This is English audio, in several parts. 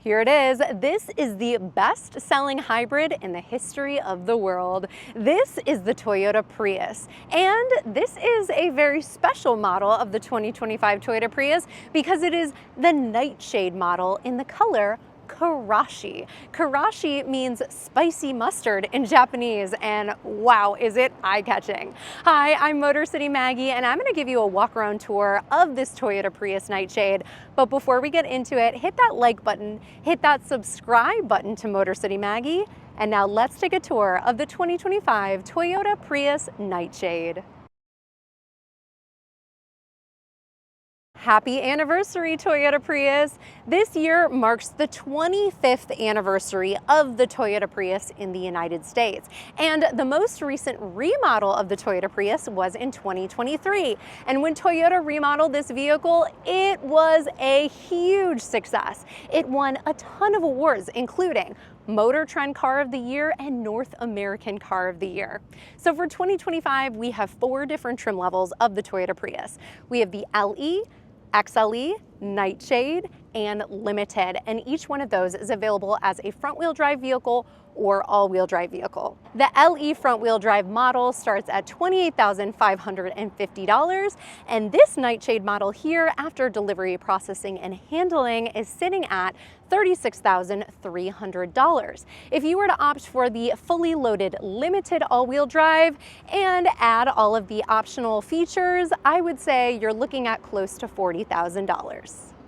Here it is. This is the best-selling hybrid in the history of the world. This is the Toyota Prius, and this is a very special model of the 2025 Toyota Prius because it is the Nightshade model in the color Karashi. Karashi means spicy mustard in Japanese, and wow, is it eye-catching. Hi, I'm Motor City Maggie, and I'm going to give you a walk-around tour of this Toyota Prius Nightshade. But before we get into it, hit that like button, hit that subscribe button to Motor City Maggie, and now let's take a tour of the 2025 Toyota Prius Nightshade. Happy anniversary, Toyota Prius! This year marks the 25th anniversary of the Toyota Prius in the United States. And the most recent remodel of the Toyota Prius was in 2023. And when Toyota remodeled this vehicle, it was a huge success. It won a ton of awards, including Motor Trend Car of the Year and North American Car of the Year. So for 2025, we have 4 different trim levels of the Toyota Prius. We have the LE, XLE, Nightshade, and Limited, and each one of those is available as a front-wheel drive vehicle or all-wheel drive vehicle. The LE front-wheel drive model starts at $28,550, and this Nightshade model here, after delivery, processing, and handling, is sitting at $36,300. If you were to opt for the fully loaded Limited all-wheel drive and add all of the optional features, I would say you're looking at close to $40,000.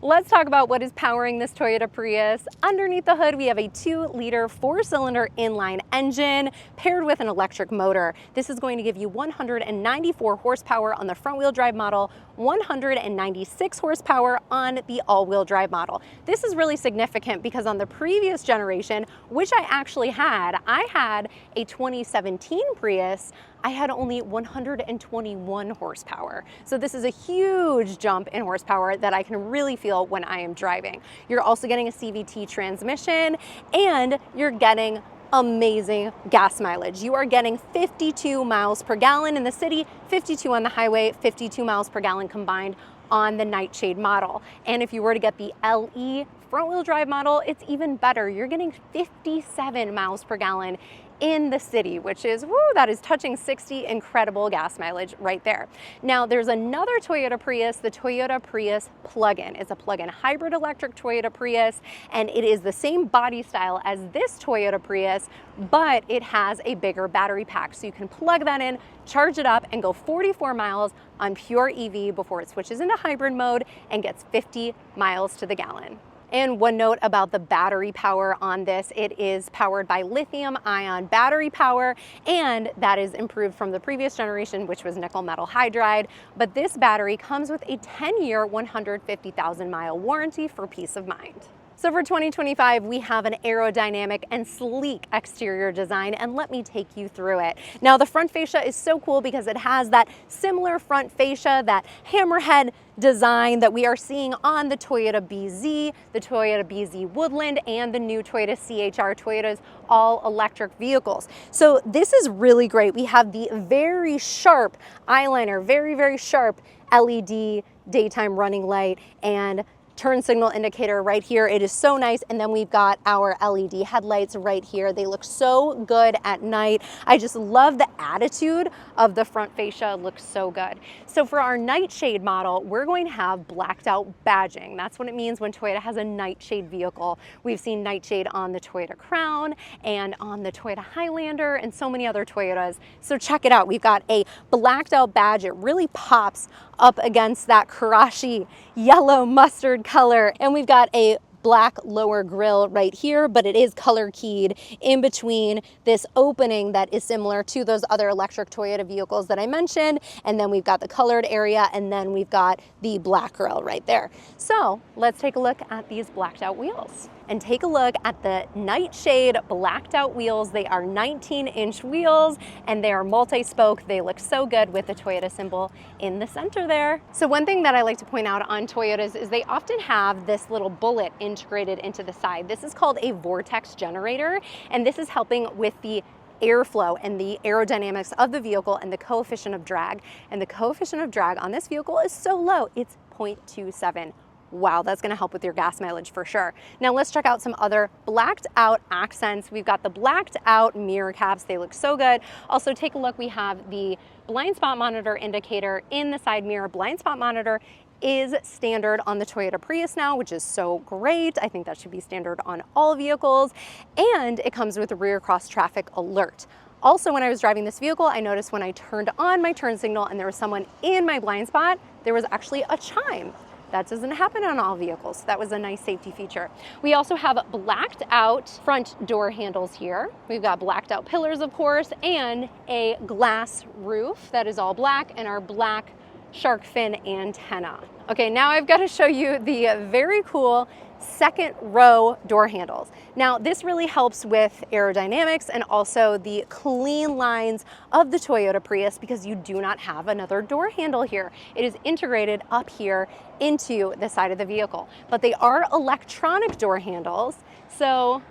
Let's talk about what is powering this Toyota Prius. Underneath the hood, we have a 2-liter 4-cylinder inline engine paired with an electric motor. This is going to give you 194 horsepower on the front-wheel drive model, 196 horsepower on the all-wheel drive model. This is really significant because on the previous generation, which I actually had, I had a 2017 Prius, I had only 121 horsepower. So this is a huge jump in horsepower that I can really feel when I am driving. You're also getting a CVT transmission, and you're getting amazing gas mileage. You are getting 52 miles per gallon in the city, 52 on the highway, 52 miles per gallon combined on the Nightshade model. And if you were to get the LE front-wheel drive model, it's even better. You're getting 57 miles per gallon in the city, which is, woo, that is touching 60, incredible gas mileage right there. Now, there's another Toyota Prius, the Toyota Prius plug-in. It's a plug-in hybrid electric Toyota Prius, and it is the same body style as this Toyota Prius, but it has a bigger battery pack. So you can plug that in, charge it up, and go 44 miles on pure EV before it switches into hybrid mode and gets 50 miles to the gallon. And one note about the battery power on this, it is powered by lithium-ion battery power, and that is improved from the previous generation, which was nickel metal hydride. But this battery comes with a 10-year, 150,000-mile warranty for peace of mind. So for 2025, we have an aerodynamic and sleek exterior design, and let me take you through it. Now, the front fascia is so cool because it has that similar front fascia, that hammerhead design that we are seeing on the Toyota BZ, the Toyota BZ Woodland, and the new Toyota CHR, Toyota's all-electric vehicles. So this is really great. We have the very sharp eyeliner, very sharp LED daytime running light, and turn signal indicator right here. It is so nice. And then we've got our LED headlights right here. They look so good at night. I just love the attitude of the front fascia. It looks so good. So for our Nightshade model, we're going to have blacked out badging. That's what it means when Toyota has a Nightshade vehicle. We've seen Nightshade on the Toyota Crown and on the Toyota Highlander and so many other Toyotas. So check it out. We've got a blacked out badge. It really pops up against that Karashi yellow mustard color. And we've got a black lower grille right here, but it is color keyed in between this opening that is similar to those other electric Toyota vehicles that I mentioned. And then we've got the colored area, and then we've got the black grille right there. So let's take a look at these blacked out wheels. And take a look at the Nightshade blacked out wheels. They are 19-inch wheels, and they are multi-spoke. They look so good with the Toyota symbol in the center there. So one thing that I like to point out on Toyotas is they often have this little bullet integrated into the side. This is called a vortex generator, and this is helping with the airflow and the aerodynamics of the vehicle and the coefficient of drag. And the coefficient of drag on this vehicle is so low, it's 0.27. wow, that's gonna help with your gas mileage for sure. Now let's check out some other blacked out accents. We've got the blacked out mirror caps. They look so good. Also take a look, we have the blind spot monitor indicator in the side mirror. Blind spot monitor is standard on the Toyota Prius now, which is so great. I think that should be standard on all vehicles. And it comes with a rear cross traffic alert. Also, when I was driving this vehicle, I noticed when I turned on my turn signal and there was someone in my blind spot, there was actually a chime. That doesn't happen on all vehicles. So that was a nice safety feature. We also have blacked out front door handles here. We've got blacked out pillars, of course, and a glass roof that is all black, and our black shark fin antenna. Okay, now I've got to show you the very cool second row door handles. Now this really helps with aerodynamics and also the clean lines of the Toyota Prius because you do not have another door handle here. It is integrated up here into the side of the vehicle, but they are electronic door handles. So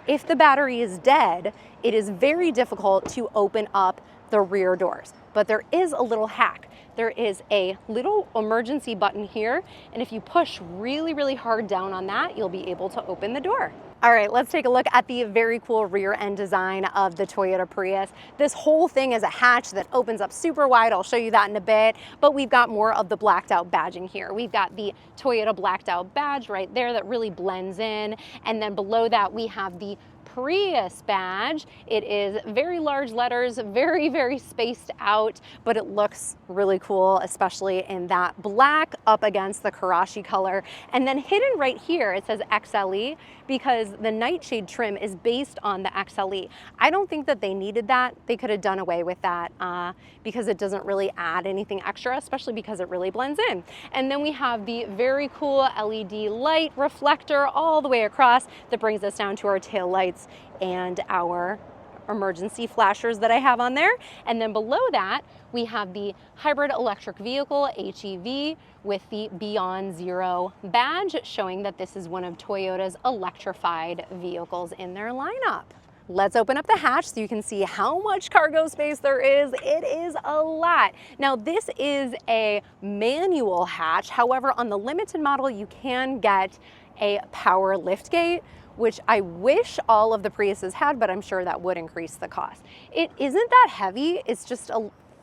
if the battery is dead, it is very difficult to open up the rear doors. But there is a little hack. There is a little emergency button here, and if you push really, really hard down on that, you'll be able to open the door. All right, let's take a look at the very cool rear end design of the Toyota Prius. This whole thing is a hatch that opens up super wide. I'll show you that in a bit, but we've got more of the blacked out badging here. We've got the Toyota blacked out badge right there that really blends in, and then below that we have the Prius badge. It is very large letters, very, very spaced out, but it looks really cool, especially in that black up against the Karashi color. And then hidden right here, it says XLE because the Nightshade trim is based on the XLE. I don't think that they needed that. They could have done away with that because it doesn't really add anything extra, especially because it really blends in. And then we have the very cool LED light reflector all the way across that brings us down to our tail lights and our emergency flashers that I have on there. And then below that, we have the hybrid electric vehicle, HEV, with the Beyond Zero badge, showing that this is one of Toyota's electrified vehicles in their lineup. Let's open up the hatch so you can see how much cargo space there is. It is a lot. Now this is a manual hatch. However, on the limited model, you can get a power lift gate, which I wish all of the Priuses had, but I'm sure that would increase the cost. It isn't that heavy, it's just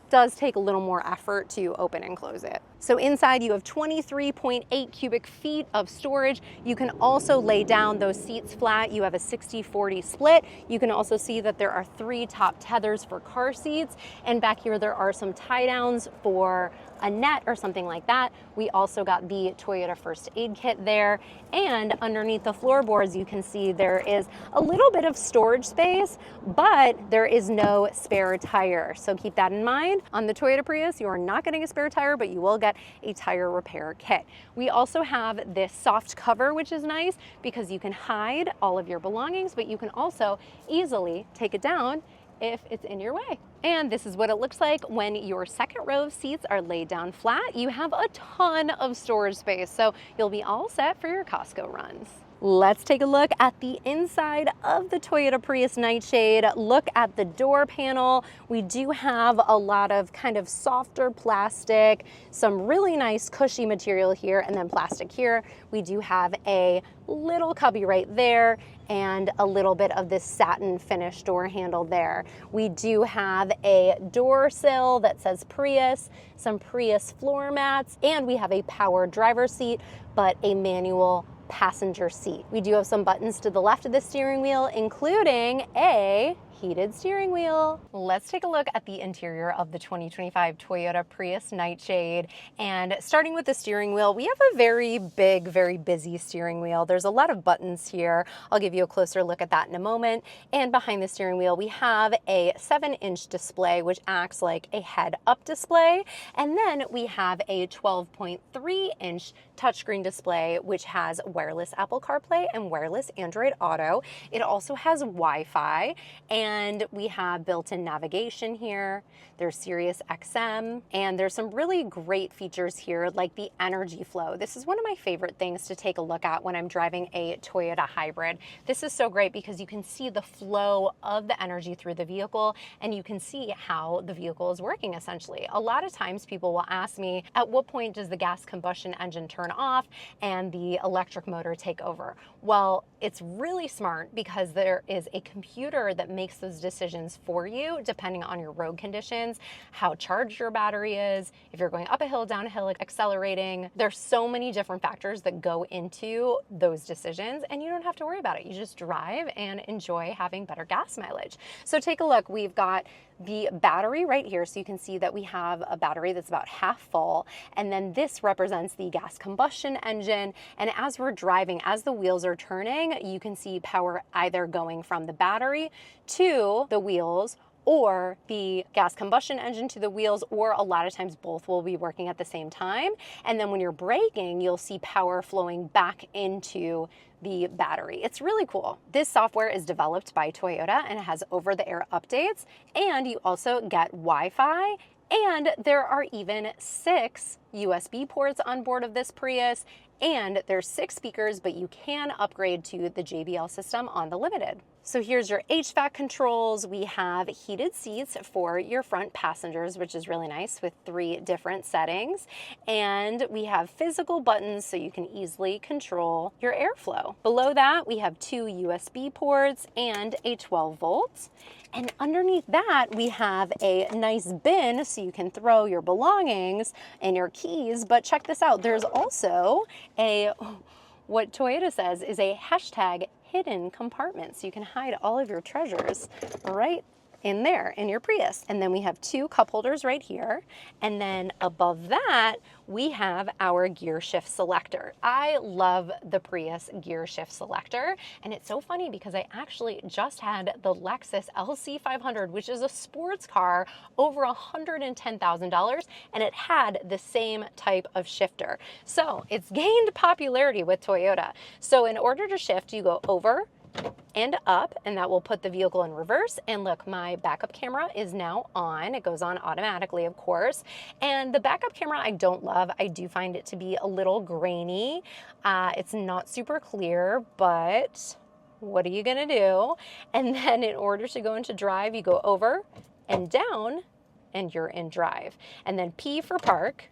does take a little more effort to open and close it. So inside you have 23.8 cubic feet of storage. You can also lay down those seats flat. You have a 60-40 split. You can also see that there are 3 top tethers for car seats. And back here there are some tie downs for a net or something like that. We also got the Toyota first aid kit there. And underneath the floorboards, you can see there is a little bit of storage space, but there is no spare tire. So keep that in mind. On the Toyota Prius, you are not getting a spare tire, but you will get a tire repair kit. We also have this soft cover, which is nice because you can hide all of your belongings, but you can also easily take it down if it's in your way. And this is what it looks like when your second row of seats are laid down flat. You have a ton of storage space, so you'll be all set for your Costco runs. Let's take a look at the inside of the Toyota Prius Nightshade. Look at the door panel. We do have a lot of kind of softer plastic, some really nice cushy material here, and then plastic here. We do have a little cubby right there and a little bit of this satin finish door handle there. We do have a door sill that says Prius, some Prius floor mats, and we have a power driver's seat, but a manual passenger seat. We do have some buttons to the left of the steering wheel, including a heated steering wheel. Let's take a look at the interior of the 2025 Toyota Prius Nightshade. And starting with the steering wheel, we have a very big, very busy steering wheel. There's a lot of buttons here. I'll give you a closer look at that in a moment. And behind the steering wheel, we have a 7-inch display, which acts like a head-up display. And then we have a 12.3-inch touchscreen display, which has wireless Apple CarPlay and wireless Android Auto. It also has Wi-Fi, and And we have built-in navigation here. There's Sirius XM, and there's some really great features here like the energy flow. This is one of my favorite things to take a look at when I'm driving a Toyota hybrid. This is so great because you can see the flow of the energy through the vehicle, and you can see how the vehicle is working essentially. A lot of times people will ask me, at what point does the gas combustion engine turn off and the electric motor take over? Well, it's really smart because there is a computer that makes those decisions for you depending on your road conditions, how charged your battery is, if you're going up a hill, down a hill, accelerating. There's so many different factors that go into those decisions, and you don't have to worry about it. You just drive and enjoy having better gas mileage. So take a look. We've got the battery right here, so you can see that we have a battery that's about half full, and then this represents the gas combustion engine. And as we're driving, as the wheels are turning, you can see power either going from the battery to the wheels, or the gas combustion engine to the wheels, or a lot of times both will be working at the same time. And then when you're braking, you'll see power flowing back into the battery. It's really cool. This software is developed by Toyota and it has over-the-air updates, and you also get Wi-Fi, and there are even 6 USB ports on board of this Prius, and there's 6 speakers, but you can upgrade to the JBL system on the Limited. So here's your HVAC controls. We have heated seats for your front passengers, which is really nice, with 3 different settings. And we have physical buttons so you can easily control your airflow. Below that, we have 2 USB ports and a 12 volts. And underneath that, we have a nice bin so you can throw your belongings and your keys. But check this out. There's also what Toyota says is a hashtag hidden compartment, so you can hide all of your treasures right in there in your Prius. And then we have 2 cup holders right here, and then above that we have our gear shift selector. I love the Prius gear shift selector, and it's so funny because I actually just had the Lexus LC500, which is a sports car over $110,000, and it had the same type of shifter. So it's gained popularity with Toyota. So in order to shift, you go over and up, and that will put the vehicle in reverse. And look, my backup camera is now on. It goes on automatically, of course. And the backup camera I don't love. I do find it to be a little grainy. It's not super clear, but what are you gonna do? And then in order to go into drive, you go over and down, and you're in drive. And then P for park.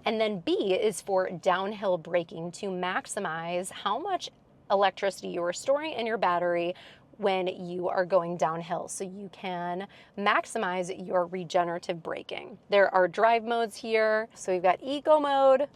And then B is for downhill braking, to maximize how much electricity you are storing in your battery when you are going downhill, so you can maximize your regenerative braking. There are drive modes here. So we've got eco mode,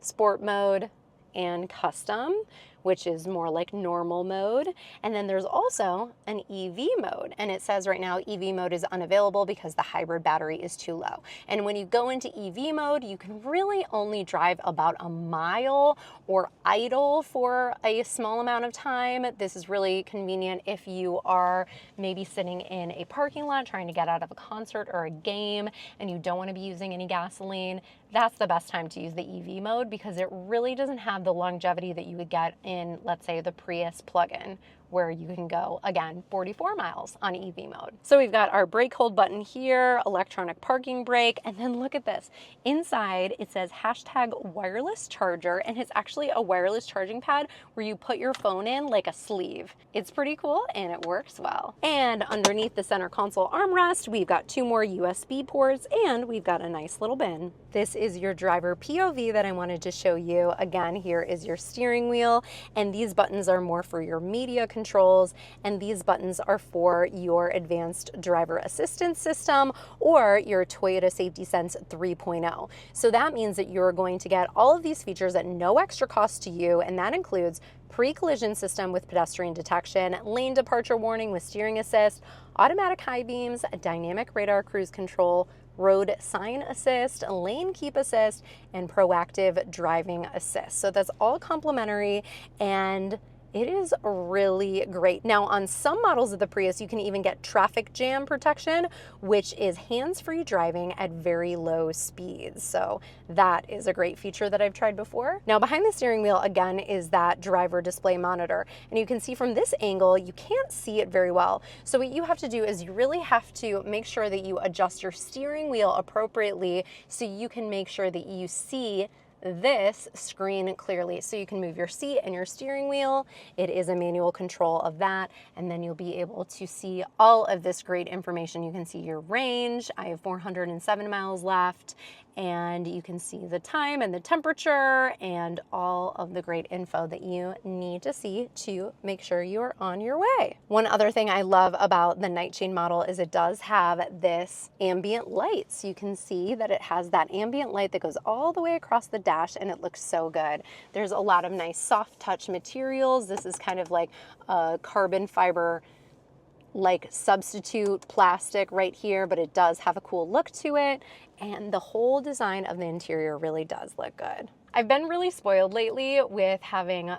sport mode, and custom, which is more like normal mode. And then there's also an EV mode, and it says right now EV mode is unavailable because the hybrid battery is too low. And when you go into EV mode, you can really only drive about a mile or idle for a small amount of time. This is really convenient if you are maybe sitting in a parking lot trying to get out of a concert or a game and you don't want to be using any gasoline. That's the best time to use the EV mode because it really doesn't have the longevity that you would get in, let's say, the Prius plug-in, where you can go, again, 44 miles on EV mode. So we've got our brake hold button here, electronic parking brake, and then look at this. Inside, it says hashtag wireless charger, and it's actually a wireless charging pad where you put your phone in like a sleeve. It's pretty cool, and it works well. And underneath the center console armrest, we've got 2 more USB ports, and we've got a nice little bin. This is your driver POV that I wanted to show you. Again, here is your steering wheel, and these buttons are more for your media controls, and these buttons are for your advanced driver assistance system or your Toyota Safety Sense 3.0. So that means that you're going to get all of these features at no extra cost to you, and that includes pre-collision system with pedestrian detection, lane departure warning with steering assist, automatic high beams, dynamic radar cruise control, road sign assist, lane keep assist, and proactive driving assist. So that's all complimentary, and It is really great. Now, on some models of the Prius, you can even get traffic jam protection, which is hands-free driving at very low speeds. So that is a great feature that I've tried before. Now, behind the steering wheel, again, is that driver display monitor. And you can see from this angle, you can't see it very well. So what you have to do is you really have to make sure that you adjust your steering wheel appropriately so you can make sure that you see this screen clearly. So you can move your seat and your steering wheel. It is a manual control of that, and then you'll be able to see all of this great information. You can see your range. I have 407 miles left, and you can see the time and the temperature and all of the great info that you need to see to make sure you're on your way. One other thing I love about the Nightshade model is it does have this ambient light. So you can see that it has that ambient light that goes all the way across the dash, and it looks so good. There's a lot of nice soft touch materials. This is kind of like a carbon fiber like substitute plastic right here, but it does have a cool look to it, and the whole design of the interior really does look good. I've been really spoiled lately with having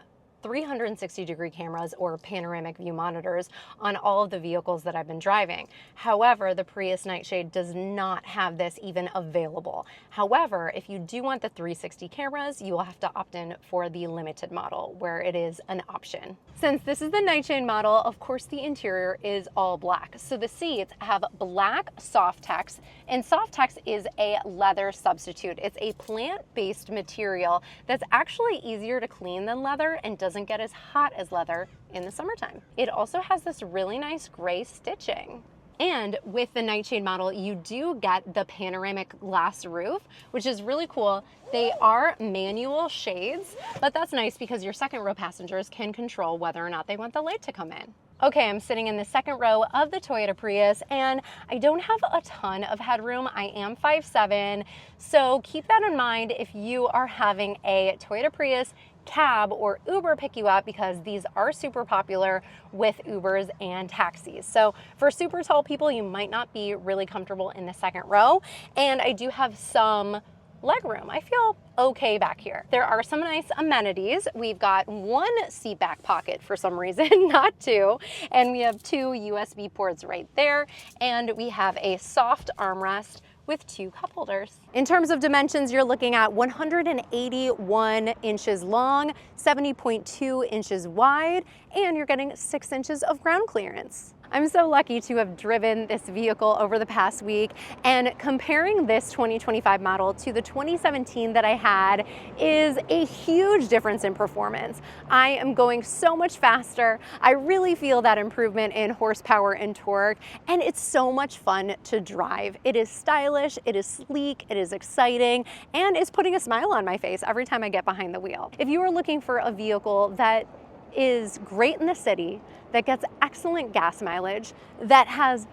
360-degree cameras or panoramic view monitors on all of the vehicles that I've been driving. However, the Prius Nightshade does not have this even available. However, if you do want the 360 cameras, you will have to opt in for the limited model where it is an option. Since this is the Nightshade model, of course the interior is all black. So the seats have black Softex, and Softex is a leather substitute. It's a plant-based material that's actually easier to clean than leather and doesn't get as hot as leather in the summertime. It also has this really nice gray stitching. And with the Nightshade model, you do get the panoramic glass roof, which is really cool. They are manual shades, but that's nice because your second row passengers can control whether or not they want the light to come in. Okay, I'm sitting in the second row of the Toyota Prius, and I don't have a ton of headroom. I am 5'7", so keep that in mind if you are having a Toyota Prius cab or Uber pick you up, because these are super popular with Ubers and taxis. So for super tall people, you might not be really comfortable in the second row, and I do have some leg room. I feel okay back here. There are some nice amenities. We've got one seat back pocket for some reason, not two, and we have two USB ports right there, and we have a soft armrest with two cup holders. In terms of dimensions, you're looking at 181 inches long, 70.2 inches wide, and you're getting 6 inches of ground clearance. I'm so lucky to have driven this vehicle over the past week, and comparing this 2025 model to the 2017 that I had is a huge difference in performance. I am going so much faster. I really feel that improvement in horsepower and torque, and it's so much fun to drive. It is stylish, it is sleek, it is exciting, and it's putting a smile on my face every time I get behind the wheel. If you are looking for a vehicle that is great in the city, that gets excellent gas mileage, that has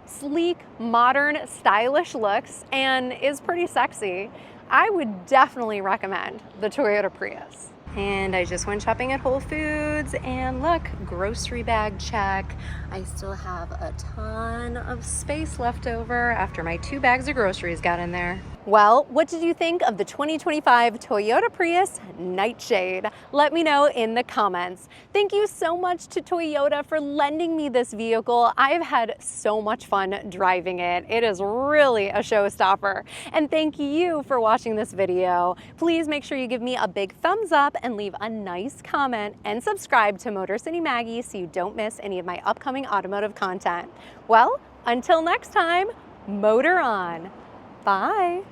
sleek, modern, stylish looks, and is pretty sexy, I would definitely recommend the Toyota Prius. And I just went shopping at Whole Foods, and look, grocery bag check. I still have a ton of space left over after my 2 bags of groceries got in there. Well, what did you think of the 2025 Toyota Prius Nightshade? Let me know in the comments. Thank you so much to Toyota for lending me this vehicle. I've had so much fun driving it. It is really a showstopper. And thank you for watching this video. Please make sure you give me a big thumbs up and leave a nice comment, and subscribe to Motor City Maggie so you don't miss any of my upcoming automotive content. Well, until next time, motor on. Bye.